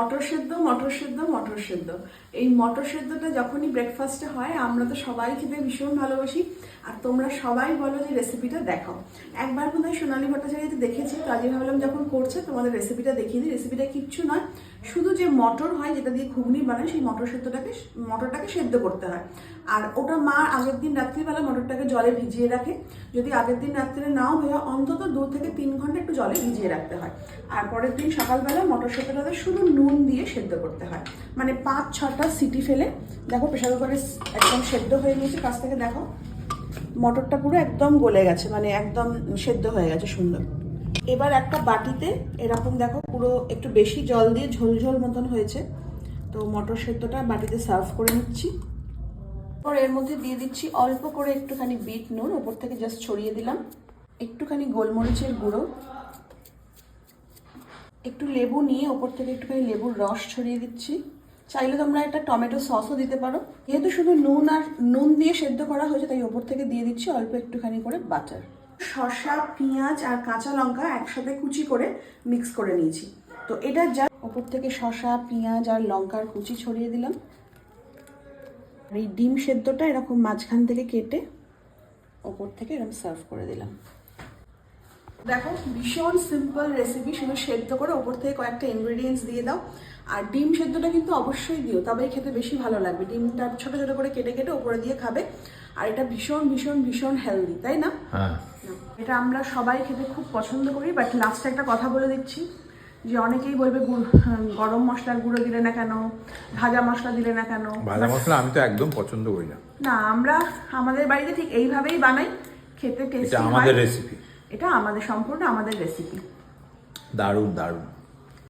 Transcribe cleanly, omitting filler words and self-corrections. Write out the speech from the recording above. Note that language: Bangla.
মটর সেদ্ধ মটর সেদ্ধ মটর সেদ্ধ, এই মটর সেদ্ধটা যখনই ব্রেকফাস্টে হয় আমরা তো সবাই খেতে ভীষণ ভালোবাসি। আর তোমরা সবাই বলো যে রেসিপিটা দেখাও। একবার বোধহয় সোনালী ভট্টাচার্যতে দেখেছি, তো আজকে ভাবলাম যখন করছে তোমাদের রেসিপিটা দেখিয়ে দিই। রেসিপিটা কিচ্ছু নয়, শুধু যে মটর হয় যেটা দিয়ে ঘুগনি বানায় সেই মটরটাকে সেদ্ধ করতে হয়। আর ওটা মা আগের দিন রাত্রিবেলা মটরটাকে জলে ভিজিয়ে রাখে। যদি আগের দিন রাত্রে নাও হয় অন্তত 2 থেকে 3 ঘন্টা একটু জলে ভিজিয়ে রাখতে হয়। আর পরের দিন সকালবেলা মটর সেদ্ধটাতে শুধু নুন দিয়ে সেদ্ধ করতে হয়। মানে 5-6টা সিটি ফেলে দেখো প্রেশার কুকারে একদম সেদ্ধ হয়ে গিয়েছে। কাছ থেকে দেখো মটরটা পুরো একদম গলে গেছে, মানে একদম সেদ্ধ হয়ে গেছে সুন্দর। এবার একটা বাটিতে এরকম দেখো পুরো একটু বেশি জল দিয়ে ঝোল ঝোল মতন হয়েছে। তো মটর সেদ্ধটা বাটিতে সার্ভ করে নিচ্ছি। এরপর এর মধ্যে দিয়ে দিচ্ছি অল্প করে একটুখানি বিট নুন, ওপর থেকে জাস্ট ছড়িয়ে দিলাম। একটুখানি গোলমরিচের গুঁড়ো, একটু লেবু নিয়ে ওপর থেকে একটুখানি লেবুর রস ছড়িয়ে দিচ্ছি। চাইলে তোমরা একটা টমেটো সসও দিতে পারো। যেহেতু শুধু নুন দিয়ে সেদ্ধ করা হয়েছে তাই ওপর থেকে দিয়ে দিচ্ছি অল্প একটুখানি করে বাটার। শসা, পেঁয়াজ আর কাঁচা লঙ্কা একসাথে কুচি করে মিক্স করে নিয়েছি। তো এটা যা ওপর থেকে শসা, পেঁয়াজ আর লঙ্কার কুচি ছড়িয়ে দিলাম। আর এই ডিম সেদ্ধটা এরকম মাঝখান থেকে কেটে ওপর থেকে এরকম সার্ভ করে দিলাম। দেখো ভীষণ সিম্পল রেসিপি, শুধু সেদ্ধ করে ওপর থেকে কয়েকটা ইনগ্রেডিয়েন্টস দিয়ে দাও। আর ডিম সেদ্ধটা কিন্তু অবশ্যই দিও, তবেই খেতে বেশি ভালো লাগবে। ডিমটা ছোট ছোট করে কেটে কেটে ওপরে দিয়ে খাবে। আর এটা ভীষণ ভীষণ ভীষণ হেলদি, তাই না? হ্যাঁ, এটা আমরা সবাই খেতে খুব পছন্দ করি। বাট লাস্টে একটা কথা বলে দিচ্ছি যে অনেকেই বলবে গরম মশলার গুঁড়ো দিলে না কেন, ভাজা মশলা দিলে না কেন। ভাজা মশলা আমি তো একদম পছন্দ করি না। না, আমরা আমাদের বাড়িতে ঠিক এইভাবেই বানাই, খেতে টেস্টি হয়। এটা আমাদের রেসিপি, এটা আমাদের সম্পূর্ণ আমাদের রেসিপি। দারুণ দারুণ।